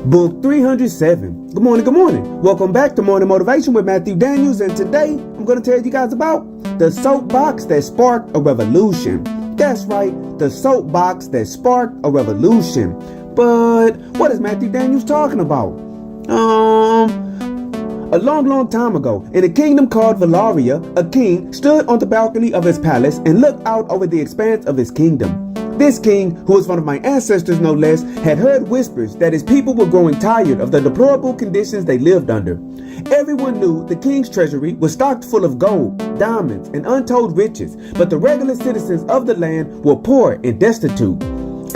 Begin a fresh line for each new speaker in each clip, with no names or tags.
Book 307. Good morning, good morning. Welcome back to Morning Motivation with Matthew Daniels, and today I'm going to tell you guys about the soapbox that sparked a revolution. That's right, the soapbox that sparked a revolution. But what is Matthew Daniels talking about? A long time ago, in a kingdom called Valaria, a king stood on the balcony of his palace and looked out over the expanse of his kingdom. This king, who was one of my ancestors no less, had heard whispers that his people were growing tired of the deplorable conditions they lived under. Everyone knew the king's treasury was stocked full of gold, diamonds, and untold riches, but the regular citizens of the land were poor and destitute.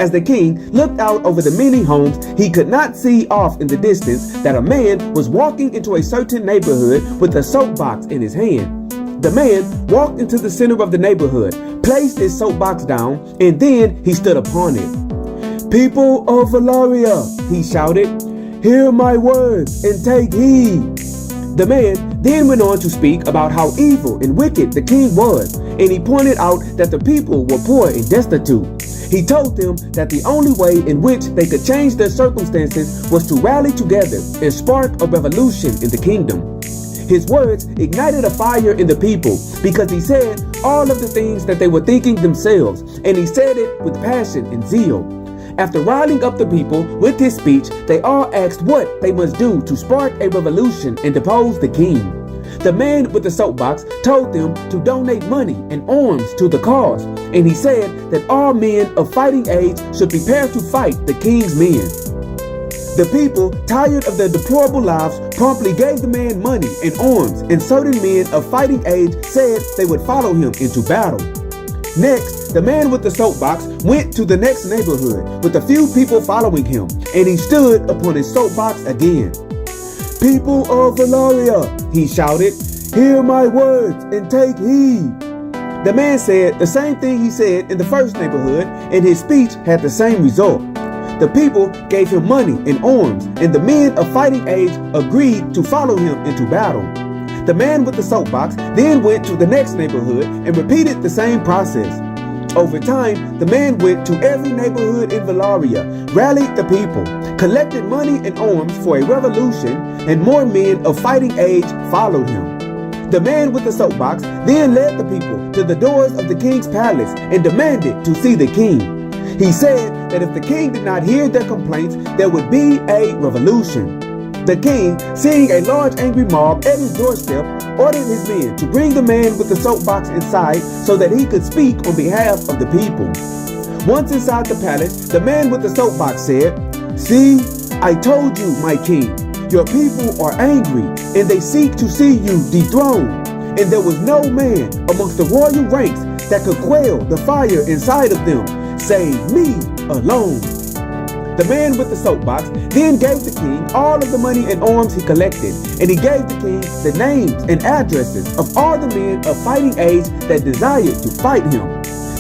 As the king looked out over the many homes, he could not see off in the distance that a man was walking into a certain neighborhood with a soapbox in his hand. The man walked into the center of the neighborhood, placed his soapbox down, and then he stood upon it. "People of Valaria," he shouted, "hear my words and take heed." The man then went on to speak about how evil and wicked the king was, and he pointed out that the people were poor and destitute. He told them that the only way in which they could change their circumstances was to rally together and spark a revolution in the kingdom. His words ignited a fire in the people because he said all of the things that they were thinking themselves, and he said it with passion and zeal. After riling up the people with his speech, they all asked what they must do to spark a revolution and depose the king. The man with the soapbox told them to donate money and arms to the cause, and he said that all men of fighting age should prepare to fight the king's men. The people, tired of their deplorable lives, promptly gave the man money and arms, and certain men of fighting age said they would follow him into battle. Next, the man with the soapbox went to the next neighborhood with a few people following him, and he stood upon his soapbox again. "People of Valaria," he shouted, "hear my words and take heed." The man said the same thing he said in the first neighborhood, and his speech had the same result. The people gave him money and arms, and the men of fighting age agreed to follow him into battle. The man with the soapbox then went to the next neighborhood and repeated the same process. Over time, the man went to every neighborhood in Valaria, rallied the people, collected money and arms for a revolution, and more men of fighting age followed him. The man with the soapbox then led the people to the doors of the king's palace and demanded to see the king. He said that if the king did not hear their complaints, there would be a revolution. The king, seeing a large angry mob at his doorstep, ordered his men to bring the man with the soapbox inside so that he could speak on behalf of the people. Once inside the palace, the man with the soapbox said, "See, I told you, my king, your people are angry and they seek to see you dethroned. And there was no man amongst the royal ranks that could quell the fire inside of them, save me alone." The man with the soapbox then gave the king all of the money and arms he collected, and he gave the king the names and addresses of all the men of fighting age that desired to fight him.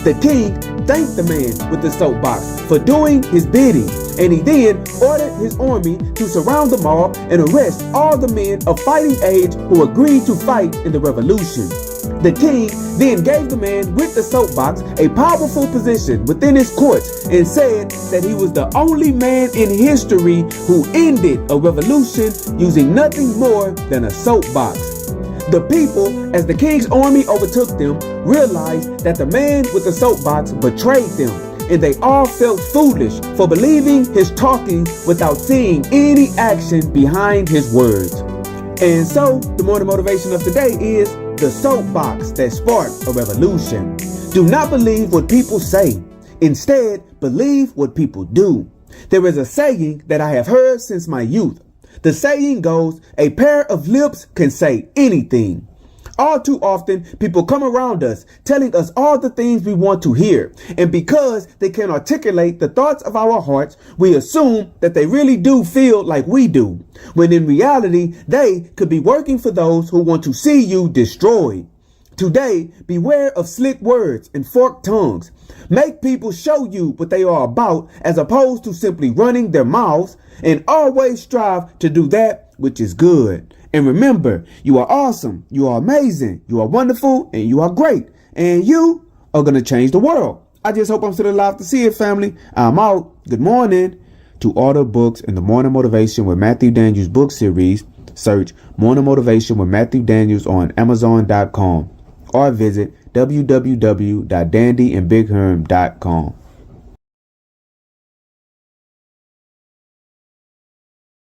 The king thanked the man with the soapbox for doing his bidding, and he then ordered his army to surround the mob and arrest all the men of fighting age who agreed to fight in the revolution. The king then gave the man with the soapbox a powerful position within his courts and said that he was the only man in history who ended a revolution using nothing more than a soapbox. The people, as the king's army overtook them, realized that the man with the soapbox betrayed them, and they all felt foolish for believing his talking without seeing any action behind his words. And so, the morning motivation of today is the soapbox that sparked a revolution. Do not believe what people say. Instead, believe what people do. There is a saying that I have heard since my youth. The saying goes, a pair of lips can say anything. All too often, people come around us telling us all the things we want to hear. And because they can articulate the thoughts of our hearts, we assume that they really do feel like we do, when in reality, they could be working for those who want to see you destroyed. Today, beware of slick words and forked tongues. Make people show you what they are about as opposed to simply running their mouths, and always strive to do that which is good. And remember, you are awesome, you are amazing, you are wonderful, and you are great. And you are going to change the world. I just hope I'm still alive to see it, family. I'm out. Good morning. To order books in the Morning Motivation with Matthew Daniels book series, search Morning Motivation with Matthew Daniels on Amazon.com or visit www.dandyandbigherm.com.